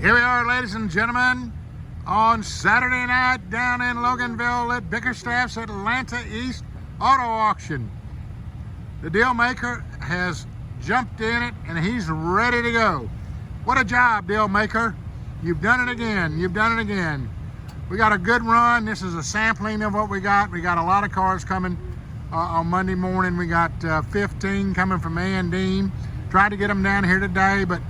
Here we are, ladies and gentlemen, on Saturday night down in Loganville at Bickerstaff's Atlanta East Auto Auction. The deal maker has jumped in it and he's ready to go. What a job, deal maker. You've done it again. You've done it again. We got a good run. This is a sampling of what we got. We got a lot of cars coming on Monday morning. We got 15 coming from Dean. Tried to get them down here today, but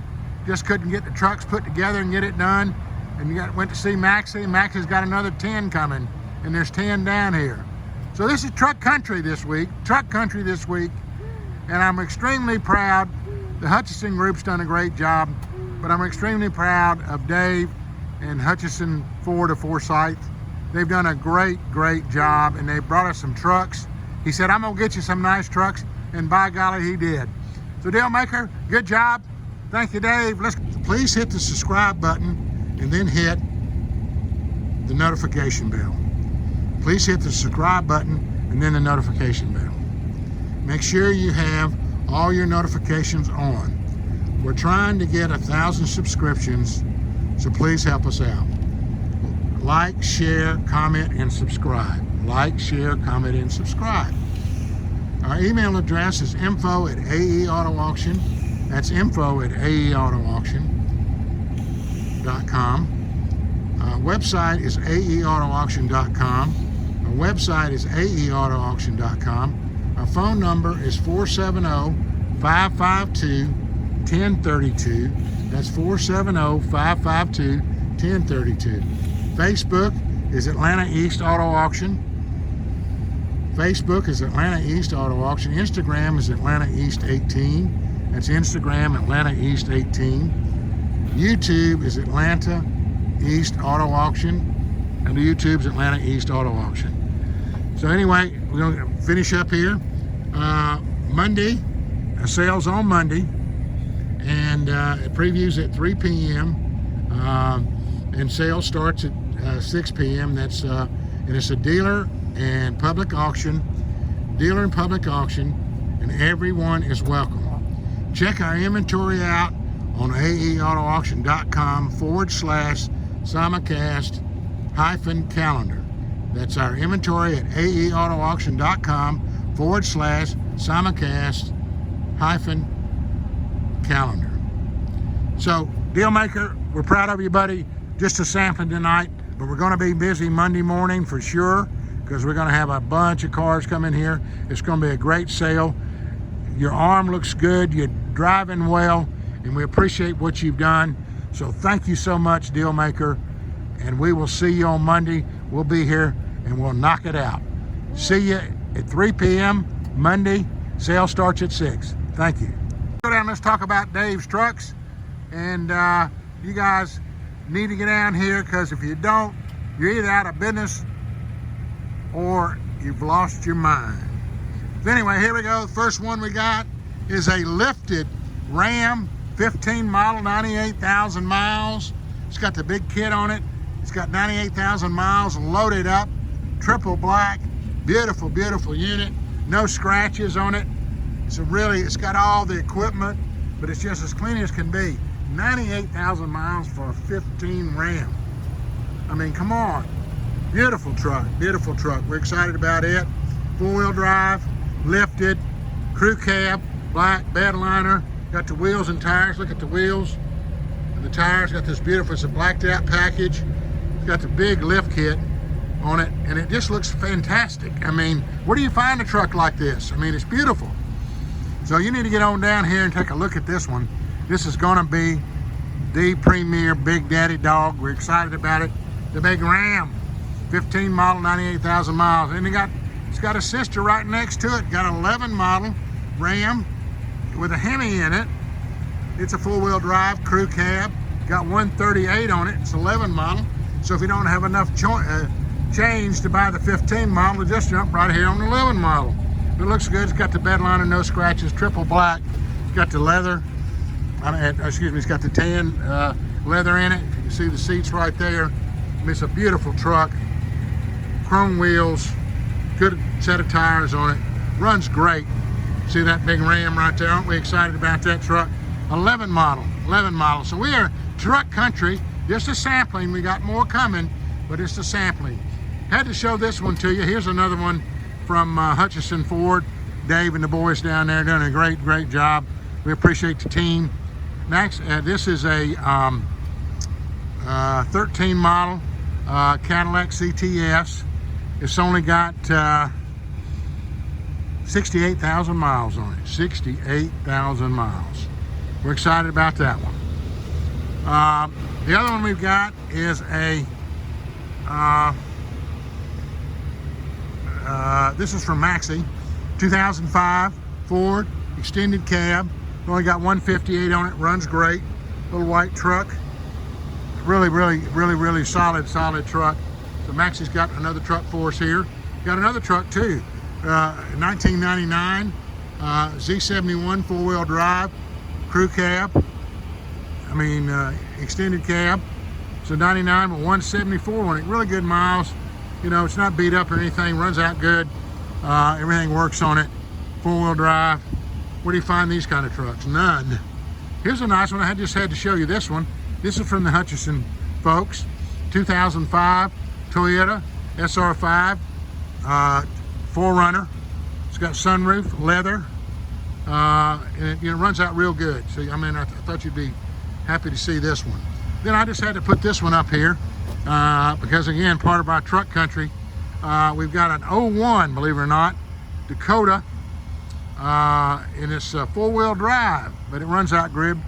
just couldn't get the trucks put together and get it done. And you went to see Maxie. Maxie's got another 10 coming, and there's 10 down here. So this is truck country this week, and I'm extremely proud. The Hutchinson Group's done a great job, but I'm extremely proud of Dave and Hutchinson Ford of Forsyth. They've done a great job, and they brought us some trucks. He said, I'm gonna get you some nice trucks, and by golly, he did. So deal maker, good job. Thank you, Dave. Please hit the subscribe button and then hit the notification bell. Please hit the subscribe button and then the notification bell. Make sure you have all your notifications on. We're trying to get 1,000 subscriptions, so please help us out. Like, share, comment, and subscribe. Like, share, comment, and subscribe. Our email address is info@aeautoauction. That's info@aeautoauction.com. Our website is aeautoauction.com. Our website is aeautoauction.com. Our phone number is 470-552-1032. That's 470-552-1032. Facebook is Atlanta East Auto Auction. Facebook is Atlanta East Auto Auction. Instagram is Atlanta East 18. That's Instagram Atlanta East 18. YouTube is Atlanta East Auto Auction. And the YouTube's Atlanta East Auto Auction. So anyway, we're going to finish up here. Monday, sales on Monday. And previews at 3 p.m. And sales starts at 6 p.m. That's and it's a dealer and public auction, and everyone is welcome. Check our inventory out on aeautoauction.com/simulcast-calendar. That's our inventory at aeautoauction.com/simulcast-calendar. So, deal maker, we're proud of you, buddy. Just a sampling tonight, but we're going to be busy Monday morning for sure, because we're going to have a bunch of cars come in here. It's going to be a great sale. Your arm looks good. You're driving well, and we appreciate what you've done. So thank you so much, deal maker, and we will see you on Monday. We'll be here, and we'll knock it out. See you at 3 p.m. Monday. Sale starts at 6. Thank you. Go down. Let's talk about Dave's trucks, and you guys need to get down here, because if you don't, you're either out of business or you've lost your mind. So anyway, here we go. The first one we got is a lifted Ram 15 model, 98,000 miles. It's got the big kit on it. It's got 98,000 miles loaded up, triple black, beautiful unit. No scratches on it. It's got all the equipment, but it's just as clean as can be. 98,000 miles for a 15 Ram. I mean, come on. Beautiful truck. We're excited about it. 4-wheel drive, lifted, crew cab, black bed liner. Got the wheels and tires. Look at the wheels and the tires. Got this beautiful, it's a blacked out package. It's got the big lift kit on it, and it just looks fantastic. I mean, where do you find a truck like this? I mean, it's beautiful. So you need to get on down here and take a look at this one. This is gonna be the premier Big Daddy dog. We're excited about it. The big Ram, 15 model, 98,000 miles. And it's got a sister right next to it. Got an 11 model Ram with a Hemi in it. It's a 4-wheel drive, crew cab. Got 138 on it. It's 11 model. So if you don't have enough change to buy the 15 model, just jump right here on the 11 model. It looks good. It's got the bed liner, no scratches, triple black. It's got the leather. It's got the tan leather in it. You can see the seats right there. I mean, it's a beautiful truck. Chrome wheels, good set of tires on it. Runs great. See that big Ram right there? Aren't we excited about that truck? 11 model. So we are truck country. Just a sampling. We got more coming, but it's a sampling. Had to show this one to you. Here's another one from Hutchinson Ford. Dave and the boys down there doing a great job. We appreciate the team. Max, this is a 13 model Cadillac CTS. It's only got 68,000 miles on it. 68,000 miles. We're excited about that one. The other one we've got is a this is from Maxie, 2005 Ford extended cab. Only got 158 on it. Runs great. Little white truck. Really solid truck. So Maxie's got another truck for us here. Got another truck too. 1999 Z71 four-wheel drive crew cab. I mean extended cab. So 99 but 174 on it. Really good miles. You know, it's not beat up or anything. Runs out good. Everything works on it. Four-wheel drive. Where do you find these kind of trucks? None. Here's a nice one. I just had to show you this one. This is from the Hutchinson folks. 2005 Toyota SR5 4Runner. It's got sunroof, leather, and it runs out real good. So I mean, I thought you'd be happy to see this one. Then I just had to put this one up here because again, part of our truck country. We've got an 01, believe it or not, Dakota, and it's four-wheel drive, but it runs out good.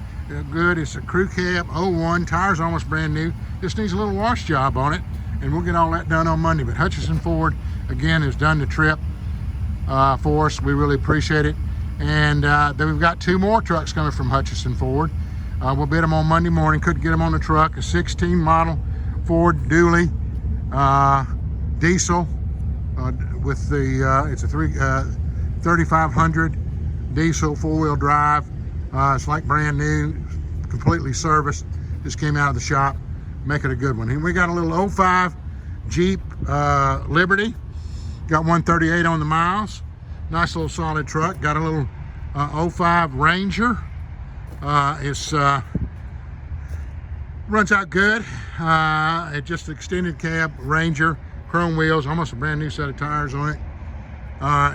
It's a crew cab 01. Tires almost brand new. Just needs a little wash job on it, and we'll get all that done on Monday. But Hutchinson Ford again has done the trip for us. We really appreciate it. And then we've got two more trucks coming from Hutchinson Ford. We'll bid them on Monday morning. Couldn't get them on the truck. A 16 model Ford Dually diesel with the it's a 3500 diesel four-wheel drive. It's like brand new, completely serviced. Just came out of the shop. Make it a good one. And we got a little 05 Jeep Liberty. Got 138 on the miles. Nice little solid truck. Got a little 05 Ranger. It's runs out good. It just extended cab Ranger, chrome wheels, almost a brand new set of tires on it.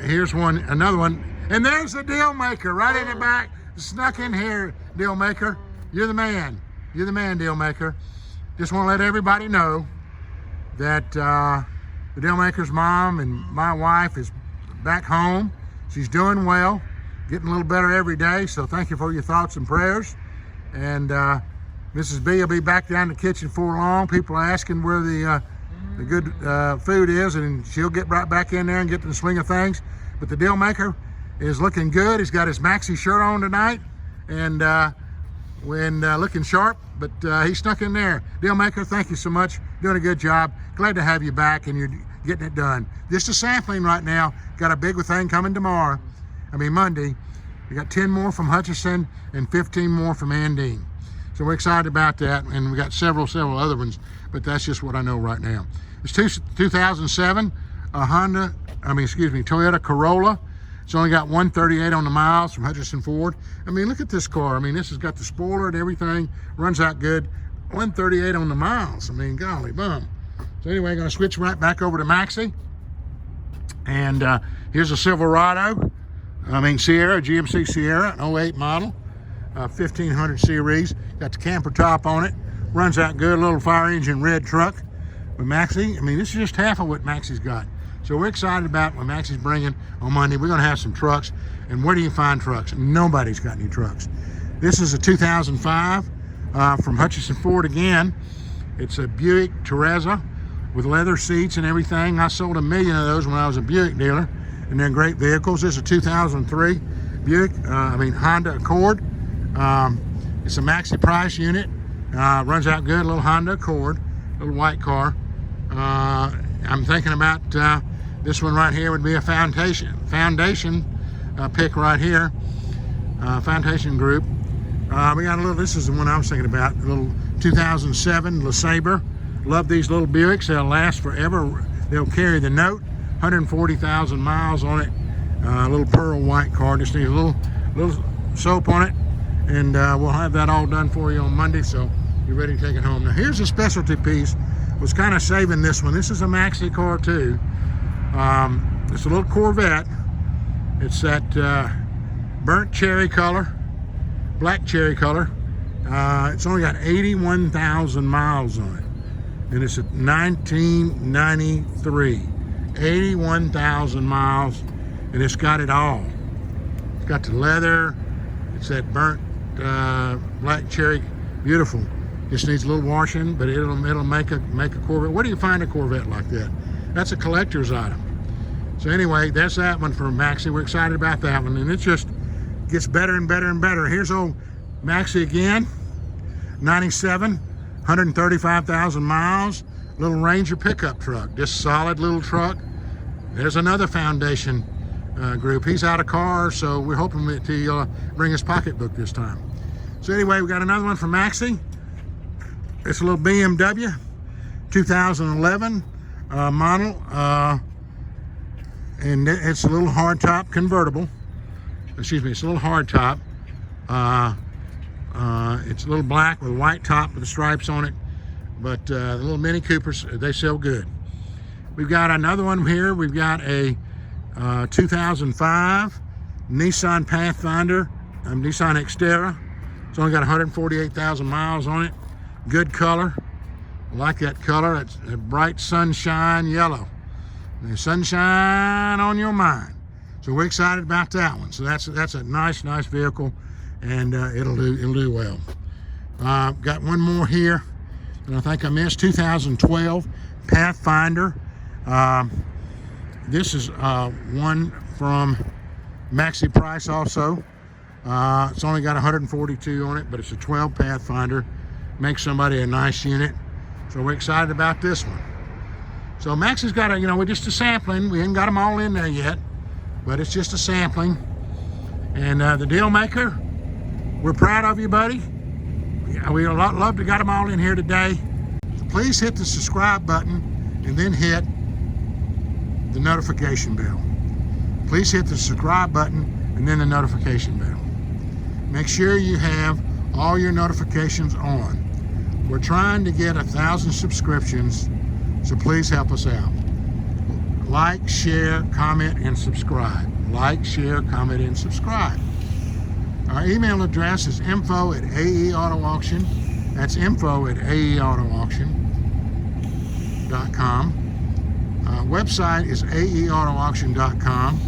Here's another one, and there's the deal maker right in the back. Snuck in here, deal maker. You're the man. You're the man, deal maker. Just want to let everybody know that the deal maker's mom and my wife is back home. She's doing well, getting a little better every day. So thank you for your thoughts and prayers. And Mrs. B will be back down in the kitchen before long. People are asking where the good food is, and she'll get right back in there and get to the swing of things. But the deal maker is looking good. He's got his Maxie shirt on tonight, and looking sharp, but he snuck in there. Deal maker, thank you so much. Doing a good job. Glad to have you back, and you're getting it done. Just a sampling right now. Got a big thing coming tomorrow. Monday. We got 10 more from Hutchinson and 15 more from Andine. So we're excited about that, and we got several other ones, but that's just what I know right now. It's 2007 Toyota Corolla. It's only got 138 on the miles from Hutchinson Ford. Look at this car. This has got the spoiler and everything. Runs out good. 138 on the miles. Golly bum. So anyway, I'm going to switch right back over to Maxie. And here's a Silverado. Sierra, GMC Sierra, an 08 model. 1500 series. Got the camper top on it. Runs out good. A little fire engine red truck. But Maxie, this is just half of what Maxie's got. So we're excited about what Maxie's bringing on Monday. We're going to have some trucks. And where do you find trucks? Nobody's got any trucks. This is a 2005 from Hutchinson Ford again. It's a Buick Teresa with leather seats and everything. I sold 1 million of those when I was a Buick dealer. And they're great vehicles. This is a 2003 Buick, Honda Accord. It's a maxi price unit. Runs out good. A little Honda Accord, little white car. I'm thinking about this one right here would be a foundation pick right here. Foundation Group. We got a little. This is the one I was thinking about. A little 2007 LeSabre. Love these little Buicks. They'll last forever. They'll carry the note. 140,000 miles on it. Little pearl white car. Just needs a little soap on it, and we'll have that all done for you on Monday. So you're ready to take it home. Now here's a specialty piece. Was kind of saving this one. This is a maxi car too. It's a little Corvette. It's that burnt cherry color, black cherry color. It's only got 81,000 miles on it, and it's a 1993. 81,000 miles, and it's got it all. It's got the leather. It's that burnt black cherry, beautiful. Just needs a little washing, but it'll make a Corvette. Where do you find a Corvette like that? That's a collector's item. So anyway, that's that one for Maxi. We're excited about that one, and it just gets better and better and better. Here's old Maxi again, 97, 135,000 miles, little Ranger pickup truck, just solid little truck. There's another foundation group. He's out of cars, so we're hoping to bring his pocketbook this time. So anyway, we got another one from Maxi. It's a little BMW, 2011 model, and it's a little hardtop convertible. Excuse me, it's a little hardtop. It's a little black with a white top with the stripes on it, but the little Mini Coopers, they sell good. We've got another one here. We've got a 2005 Nissan Pathfinder, Nissan Xterra. It's only got 148,000 miles on it. Good color. I like that color. It's a bright sunshine yellow. There's sunshine on your mind. So we're excited about that one. So that's a nice vehicle, and it'll do well. Got one more here, and I think I missed 2012 Pathfinder. This is one from Maxi Price also. It's only got 142 on it, but it's a 12 Pathfinder. Makes somebody a nice unit. So we're excited about this one. So Maxi's got we're just a sampling. We haven't got them all in there yet, but it's just a sampling. And the deal maker, we're proud of you, buddy. We love to got them all in here today. So please hit the subscribe button and then hit the notification bell. Please hit the subscribe button and then the notification bell. Make sure you have all your notifications on. We're trying to get 1,000 subscriptions, so please help us out. Like, share, comment, and subscribe. Like, share, comment, and subscribe. Our email address is info@aeautoauction. That's info@aeautoauction.com. Our website is aeautoauction.com.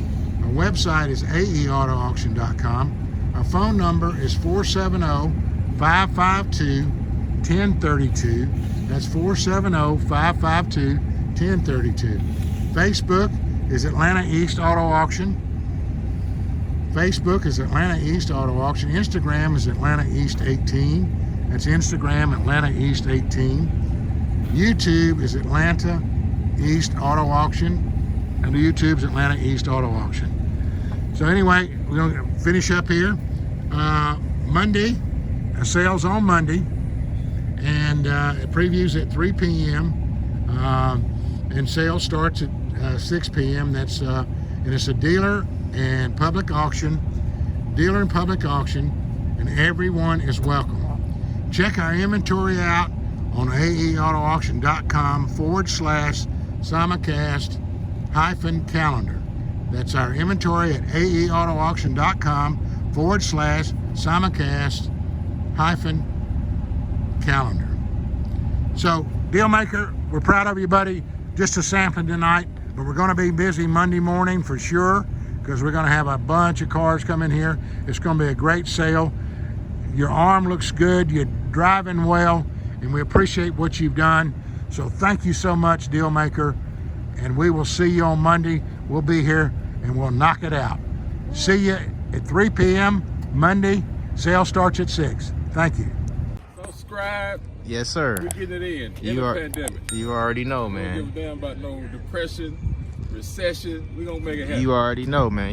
Our website is aeautoauction.com. Our phone number is 470-552-1032. That's 470-552-1032. Facebook is Atlanta East Auto Auction. Facebook is Atlanta East Auto Auction. Instagram is Atlanta East 18. That's Instagram Atlanta East 18. YouTube is Atlanta East Auto Auction, and the YouTube's Atlanta East Auto Auction. So anyway, we're going to finish up here. Monday, sales on Monday, and it previews at 3 p.m. And sales starts at 6 p.m. That's and it's a dealer and public auction, and everyone is welcome. Check our inventory out on aeautoauction.com/simulcast-calendar. That's our inventory at aeautoauction.com/simulcast-calendar. So, deal maker, we're proud of you, buddy. Just a sampling tonight, but we're going to be busy Monday morning for sure, because we're going to have a bunch of cars come in here. It's going to be a great sale. Your arm looks good. You're driving well, and we appreciate what you've done. So thank you so much, deal maker, and we will see you on Monday. We'll be here, and we'll knock it out. See you at 3 p.m. Monday. Sale starts at 6. Thank you. Subscribe. Yes, sir. We're getting it in the pandemic. You already know, man. We don't give a damn about no depression, recession. We're going to make it happen. You already know, man.